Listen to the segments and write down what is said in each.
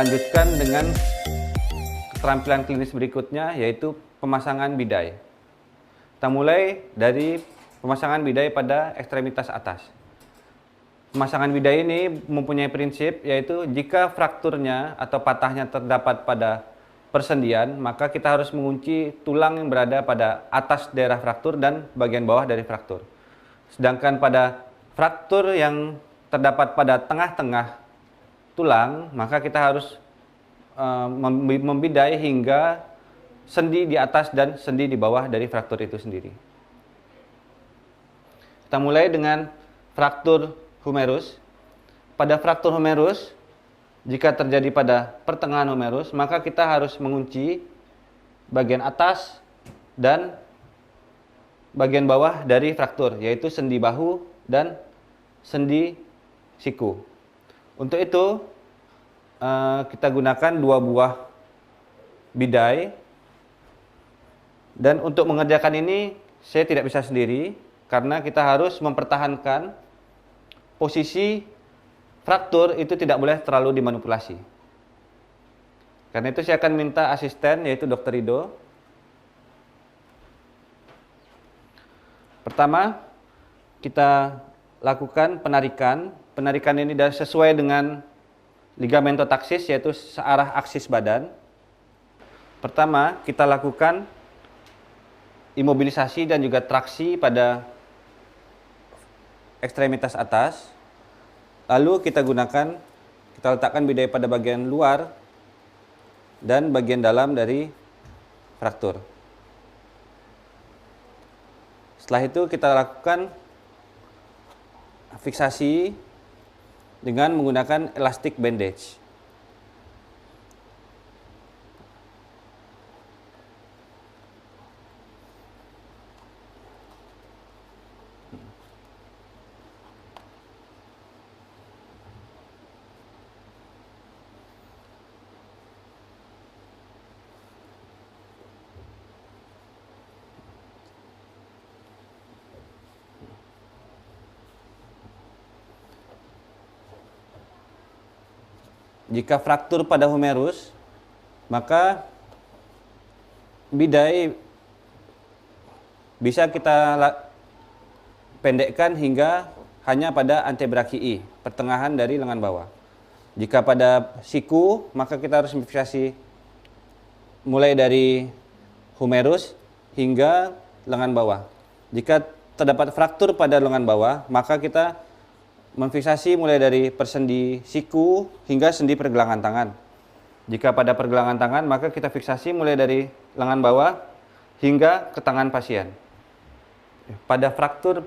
melanjutkan dengan keterampilan klinis berikutnya, yaitu pemasangan bidai. Kita mulai dari pemasangan bidai pada ekstremitas atas. Pemasangan bidai ini mempunyai prinsip, yaitu jika frakturnya atau patahnya terdapat pada persendian, maka kita harus mengunci tulang yang berada pada atas daerah fraktur dan bagian bawah dari fraktur. Sedangkan pada fraktur yang terdapat pada tengah-tengah tulang, maka kita harus membidai hingga sendi di atas dan sendi di bawah dari fraktur itu sendiri. Kita mulai dengan fraktur humerus. Pada fraktur humerus, jika terjadi pada pertengahan humerus, maka kita harus mengunci bagian atas dan bagian bawah dari fraktur, yaitu sendi bahu dan sendi siku. Untuk itu, kita gunakan 2 buah bidai, dan untuk mengerjakan ini saya tidak bisa sendiri karena kita harus mempertahankan posisi fraktur itu tidak boleh terlalu dimanipulasi. Karena itu saya akan minta asisten, yaitu Dr. Rido. Pertama, kita lakukan penarikan. Penarikan ini sesuai dengan ligamentotaksis, yaitu searah aksis badan. Pertama, kita lakukan imobilisasi dan juga traksi pada ekstremitas atas. Lalu kita letakkan bidai pada bagian luar dan bagian dalam dari fraktur. Setelah itu kita lakukan fiksasi dengan menggunakan elastic bandage. Jika fraktur pada humerus, maka bidai bisa kita pendekkan hingga hanya pada antebrakii, pertengahan dari lengan bawah. Jika pada siku, maka kita harus memfiksasi mulai dari humerus hingga lengan bawah. Jika terdapat fraktur pada lengan bawah, maka kita memfiksasi mulai dari persendi siku hingga sendi pergelangan tangan. Jika pada pergelangan tangan, maka kita fiksasi mulai dari lengan bawah hingga ke tangan pasien. Pada fraktur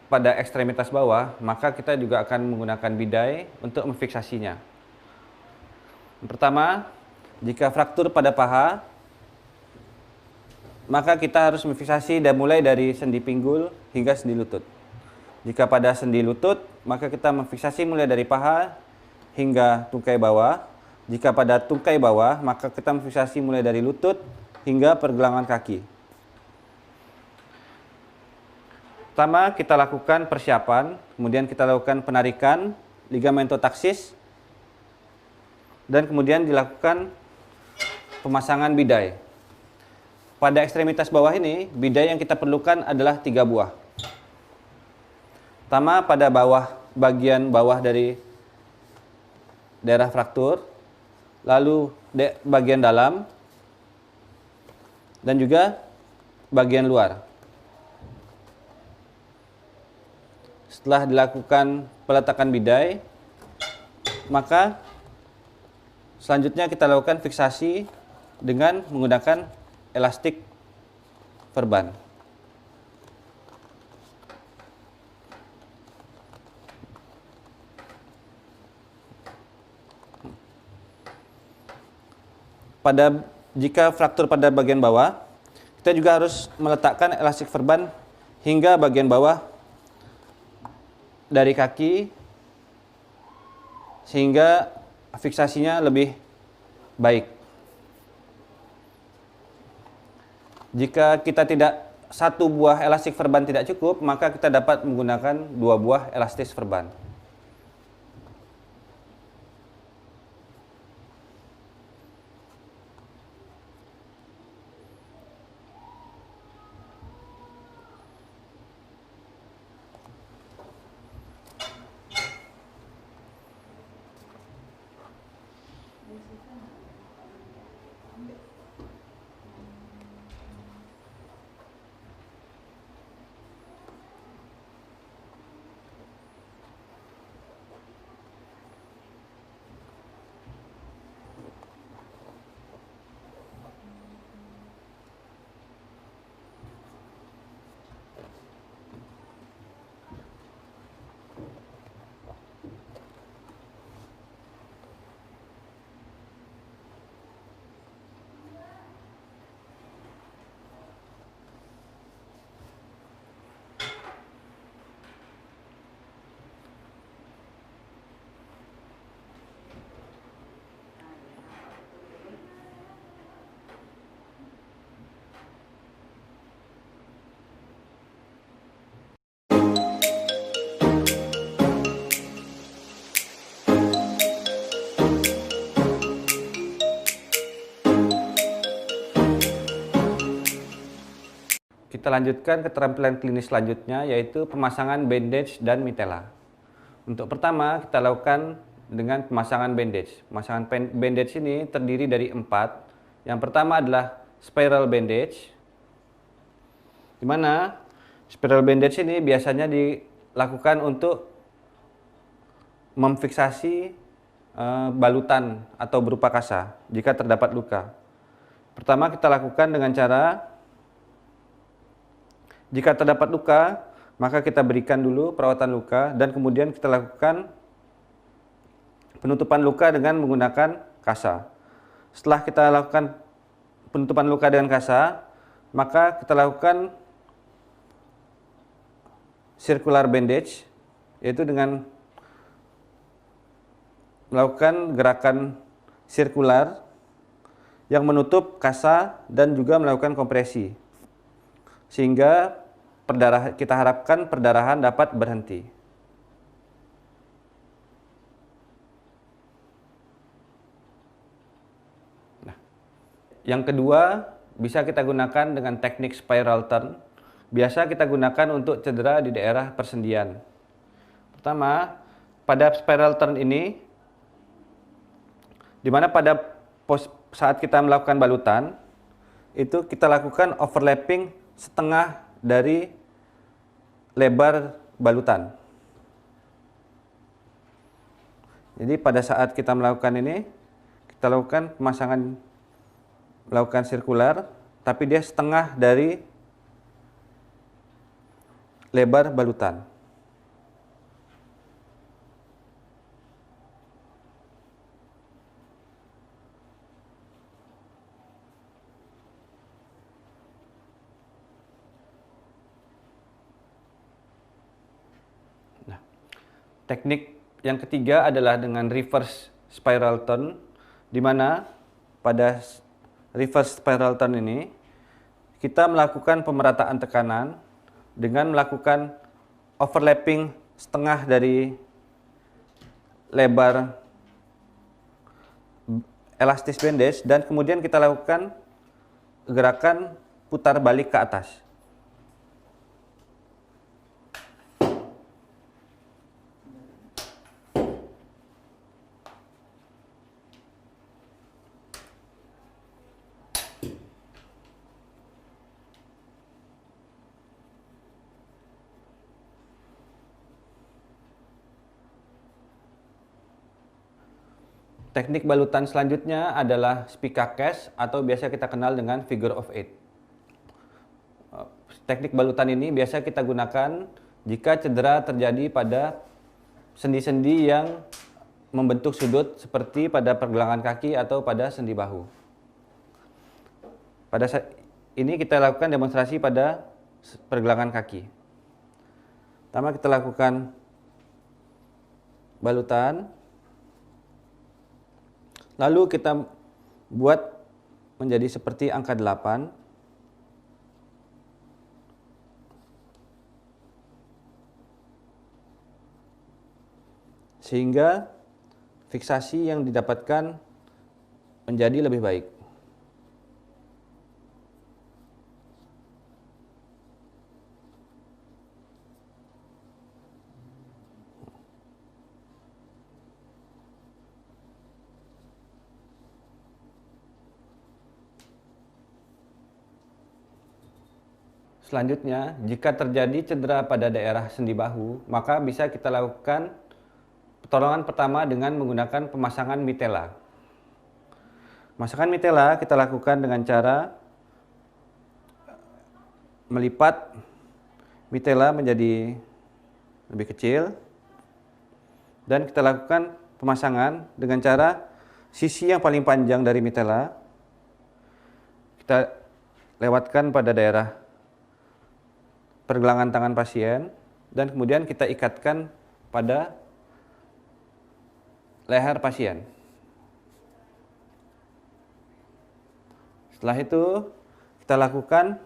pada ekstremitas bawah, maka kita juga akan menggunakan bidai untuk memfiksasinya. Pertama, jika fraktur pada paha, maka kita harus memfiksasi dan mulai dari sendi pinggul hingga sendi lutut. Jika pada sendi lutut, maka kita memfiksasi mulai dari paha hingga tungkai bawah. Jika pada tungkai bawah, maka kita memfiksasi mulai dari lutut hingga pergelangan kaki. Pertama, kita lakukan persiapan, kemudian kita lakukan penarikan ligamentotaksis, dan kemudian dilakukan pemasangan bidai. Pada ekstremitas bawah ini, bidai yang kita perlukan adalah 3 buah. Pertama, pada bagian bawah dari daerah fraktur, lalu bagian dalam, dan juga bagian luar. Setelah dilakukan peletakan bidai, maka selanjutnya kita lakukan fiksasi dengan menggunakan elastik verban. Jika fraktur pada bagian bawah, kita juga harus meletakkan elastik verban hingga bagian bawah dari kaki sehingga fiksasinya lebih baik. Jika kita tidak 1 buah elastik verban tidak cukup, maka kita dapat menggunakan 2 buah elastis verban. kita lanjutkan keterampilan klinis selanjutnya, yaitu pemasangan bandage dan mitela. Untuk pertama, kita lakukan dengan pemasangan bandage. Pemasangan bandage ini terdiri dari 4. Yang pertama adalah spiral bandage, di mana spiral bandage ini biasanya dilakukan untuk memfiksasi balutan atau berupa kasa jika terdapat luka. Pertama, kita lakukan dengan cara, jika terdapat luka, maka kita berikan dulu perawatan luka dan kemudian kita lakukan penutupan luka dengan menggunakan kasa. Setelah kita lakukan penutupan luka dengan kasa, maka kita lakukan circular bandage, yaitu dengan melakukan gerakan sirkular yang menutup kasa dan juga melakukan kompresi, sehingga kita harapkan perdarahan dapat berhenti. Nah, yang kedua bisa kita gunakan dengan teknik spiral turn. Biasa kita gunakan untuk cedera di daerah persendian. Pertama, pada spiral turn ini, di mana pada saat kita melakukan balutan, itu kita lakukan overlapping setengah dari lebar balutan. Jadi pada saat kita melakukan ini, kita lakukan melakukan sirkular, tapi dia setengah dari lebar balutan. Nah, teknik yang ketiga adalah dengan reverse spiral turn, di mana pada reverse spiral turn ini kita melakukan pemerataan tekanan dengan melakukan overlapping setengah dari lebar elastis bandage dan kemudian kita lakukan gerakan putar balik ke atas. Teknik balutan selanjutnya adalah Spica cast atau biasa kita kenal dengan figure of 8. Teknik balutan ini biasa kita gunakan jika cedera terjadi pada sendi-sendi yang membentuk sudut seperti pada pergelangan kaki atau pada sendi bahu. Pada saat ini kita lakukan demonstrasi pada pergelangan kaki. Pertama kita lakukan balutan. Lalu kita buat menjadi seperti angka 8. Sehingga fiksasi yang didapatkan menjadi lebih baik. Selanjutnya, jika terjadi cedera pada daerah sendi bahu, maka bisa kita lakukan pertolongan pertama dengan menggunakan pemasangan mitela. Pemasangan mitela kita lakukan dengan cara melipat mitela menjadi lebih kecil dan kita lakukan pemasangan dengan cara sisi yang paling panjang dari mitela kita lewatkan pada daerah pergelangan tangan pasien dan kemudian kita ikatkan pada leher pasien. Setelah itu kita lakukan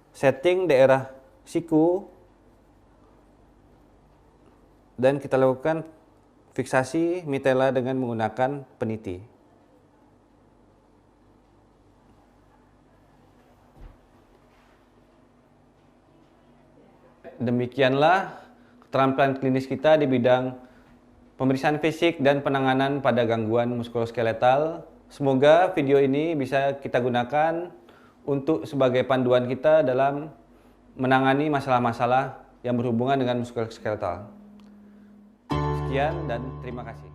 setting daerah siku dan kita lakukan fiksasi mitela dengan menggunakan peniti. demikianlah keterampilan klinis kita di bidang pemeriksaan fisik dan penanganan pada gangguan muskuloskeletal. Semoga video ini bisa kita gunakan untuk sebagai panduan kita dalam menangani masalah-masalah yang berhubungan dengan muskuloskeletal. Sekian dan terima kasih.